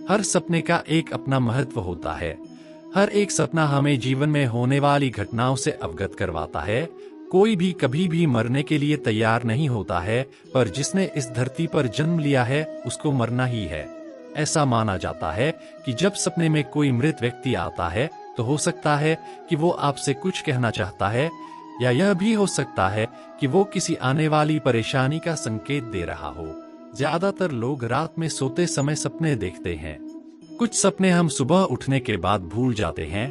हर सपने का एक अपना महत्व होता है। हर एक सपना हमें जीवन में होने वाली घटनाओं से अवगत करवाता है। कोई भी कभी भी मरने के लिए तैयार नहीं होता है, पर जिसने इस धरती पर जन्म लिया है उसको मरना ही है। ऐसा माना जाता है कि जब सपने में कोई मृत व्यक्ति आता है तो हो सकता है कि वो आपसे कुछ कहना चाहता है, या यह भी हो सकता है कि वो किसी आने वाली परेशानी का संकेत दे रहा हो। ज्यादातर लोग रात में सोते समय सपने देखते हैं। कुछ सपने हम सुबह उठने के बाद भूल जाते हैं,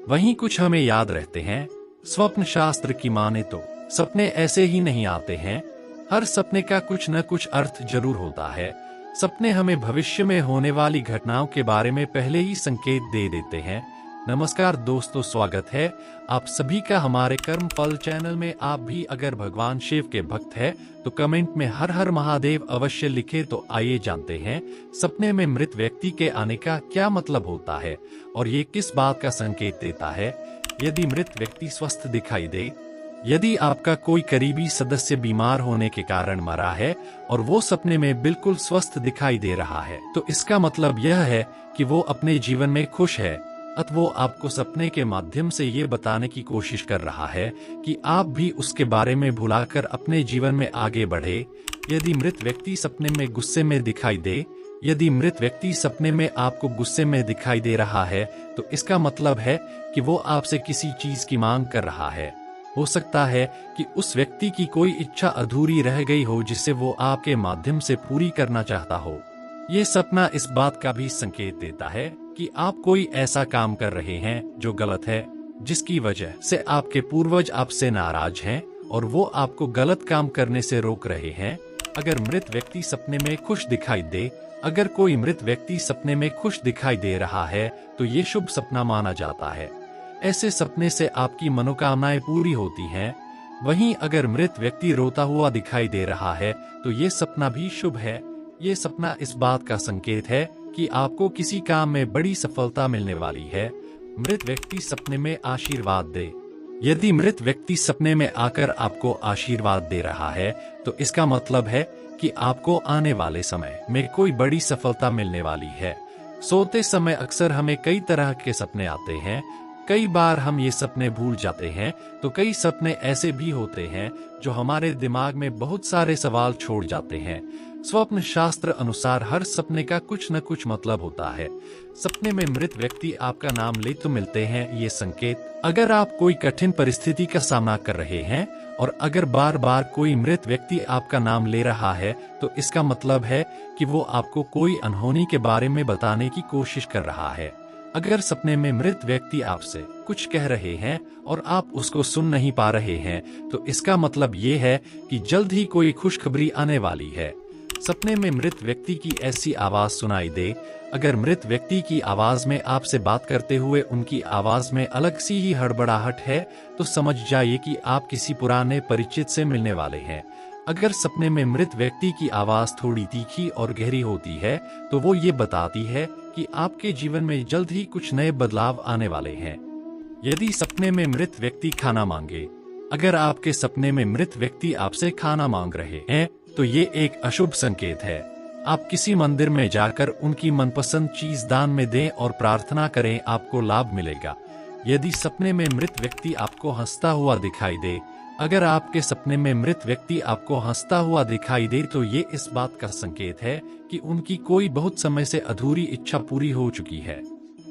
वहीं कुछ हमें याद रहते हैं। स्वप्न शास्त्र की माने तो सपने ऐसे ही नहीं आते हैं। हर सपने का कुछ न कुछ अर्थ जरूर होता है। सपने हमें भविष्य में होने वाली घटनाओं के बारे में पहले ही संकेत दे देते हैं। नमस्कार दोस्तों, स्वागत है आप सभी का हमारे कर्म फल चैनल में। आप भी अगर भगवान शिव के भक्त हैं तो कमेंट में हर हर महादेव अवश्य लिखे। तो आइए जानते हैं सपने में मृत व्यक्ति के आने का क्या मतलब होता है और ये किस बात का संकेत देता है। यदि मृत व्यक्ति स्वस्थ दिखाई दे, यदि आपका कोई करीबी सदस्य बीमार होने के कारण मरा है और वो सपने में बिल्कुल स्वस्थ दिखाई दे रहा है, तो इसका मतलब यह है कि वो अपने जीवन में खुश है। अतः वो आपको सपने के माध्यम से ये बताने की कोशिश कर रहा है कि आप भी उसके बारे में भुलाकर अपने जीवन में आगे बढ़े। यदि मृत व्यक्ति सपने में गुस्से में दिखाई दे, यदि मृत व्यक्ति सपने में आपको गुस्से में दिखाई दे रहा है, तो इसका मतलब है कि वो आपसे किसी चीज की मांग कर रहा है। हो सकता है कि उस व्यक्ति की कोई इच्छा अधूरी रह गई हो जिसे वो आपके माध्यम से पूरी करना चाहता हो। ये सपना इस बात का भी संकेत देता है कि आप कोई ऐसा काम कर रहे हैं जो गलत है, जिसकी वजह से आपके पूर्वज आपसे नाराज हैं और वो आपको गलत काम करने से रोक रहे हैं। अगर मृत व्यक्ति सपने में खुश दिखाई दे, अगर कोई मृत व्यक्ति सपने में खुश दिखाई दे रहा है तो ये शुभ सपना माना जाता है। ऐसे सपने से आपकी मनोकामनाएं पूरी होती हैं। वहीं अगर मृत व्यक्ति रोता हुआ दिखाई दे रहा है तो ये सपना भी शुभ है। ये सपना इस बात का संकेत है कि आपको किसी काम में बड़ी सफलता मिलने वाली है। मृत व्यक्ति सपने में आशीर्वाद दे, यदि मृत व्यक्ति सपने में आकर आपको आशीर्वाद दे रहा है तो इसका मतलब है कि आपको आने वाले समय में कोई बड़ी सफलता मिलने वाली है। सोते समय अक्सर हमें कई तरह के सपने आते हैं। कई बार हम ये सपने भूल जाते हैं, तो कई सपने ऐसे भी होते हैं जो हमारे दिमाग में बहुत सारे सवाल छोड़ जाते हैं। स्वप्न शास्त्र अनुसार हर सपने का कुछ न कुछ मतलब होता है। सपने में मृत व्यक्ति आपका नाम ले तो मिलते हैं ये संकेत। अगर आप कोई कठिन परिस्थिति का सामना कर रहे हैं और अगर बार बार कोई मृत व्यक्ति आपका नाम ले रहा है, तो इसका मतलब है कि वो आपको कोई अनहोनी के बारे में बताने की कोशिश कर रहा है। अगर सपने में मृत व्यक्ति आपसे कुछ कह रहे हैं और आप उसको सुन नहीं पा रहे हैं, तो इसका मतलब ये है कि जल्द ही कोई खुशखबरी आने वाली है। सपने में मृत व्यक्ति की ऐसी आवाज सुनाई दे, अगर मृत व्यक्ति की आवाज में आपसे बात करते हुए उनकी आवाज में अलग सी ही हड़बड़ाहट है, तो समझ जाइए कि आप किसी पुराने परिचित से मिलने वाले हैं। अगर सपने में मृत व्यक्ति की आवाज थोड़ी तीखी और गहरी होती है, तो वो ये बताती है कि आपके जीवन में जल्द ही कुछ नए बदलाव आने वाले हैं। यदि सपने में मृत व्यक्ति खाना मांगे, अगर आपके सपने में मृत व्यक्ति आपसे खाना मांग रहे हैं, तो ये एक अशुभ संकेत है। आप किसी मंदिर में जाकर उनकी मनपसंद चीज दान में दें और प्रार्थना करें, आपको लाभ मिलेगा। यदि सपने में मृत व्यक्ति आपको हंसता हुआ दिखाई दे, अगर आपके सपने में मृत व्यक्ति आपको हंसता हुआ दिखाई दे, तो ये इस बात का संकेत है कि उनकी कोई बहुत समय से अधूरी इच्छा पूरी हो चुकी है।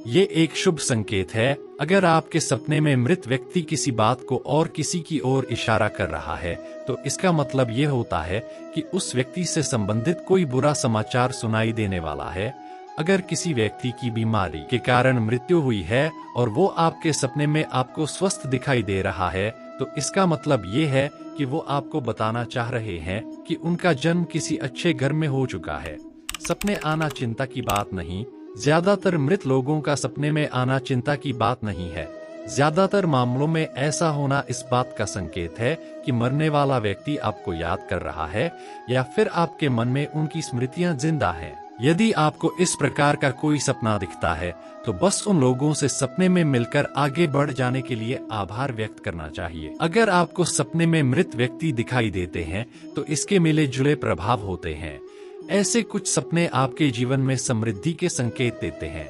ये एक शुभ संकेत है। अगर आपके सपने में मृत व्यक्ति किसी बात को और किसी की ओर इशारा कर रहा है, तो इसका मतलब ये होता है कि उस व्यक्ति से संबंधित कोई बुरा समाचार सुनाई देने वाला है। अगर किसी व्यक्ति की बीमारी के कारण मृत्यु हुई है और वो आपके सपने में आपको स्वस्थ दिखाई दे रहा है, तो इसका मतलब ये है कि वो आपको बताना चाह रहे हैं कि उनका जन्म किसी अच्छे घर में हो चुका है। सपने आना चिंता की बात नहीं। ज्यादातर मृत लोगों का सपने में आना चिंता की बात नहीं है। ज्यादातर मामलों में ऐसा होना इस बात का संकेत है कि मरने वाला व्यक्ति आपको याद कर रहा है या फिर आपके मन में उनकी स्मृतियां जिंदा हैं। यदि आपको इस प्रकार का कोई सपना दिखता है, तो बस उन लोगों से सपने में मिलकर आगे बढ़ जाने के लिए आभार व्यक्त करना चाहिए। अगर आपको सपने में मृत व्यक्ति दिखाई देते हैं, तो इसके मिले जुले प्रभाव होते हैं। ऐसे कुछ सपने आपके जीवन में समृद्धि के संकेत देते हैं।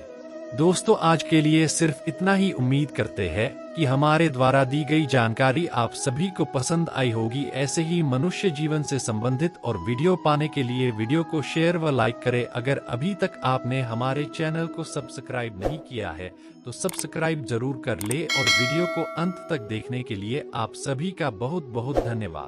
दोस्तों, आज के लिए सिर्फ इतना ही। उम्मीद करते हैं कि हमारे द्वारा दी गई जानकारी आप सभी को पसंद आई होगी। ऐसे ही मनुष्य जीवन से संबंधित और वीडियो पाने के लिए वीडियो को शेयर व लाइक करें। अगर अभी तक आपने हमारे चैनल को सब्सक्राइब नहीं किया है तो सब्सक्राइब जरूर कर ले और वीडियो को अंत तक देखने के लिए आप सभी का बहुत बहुत धन्यवाद।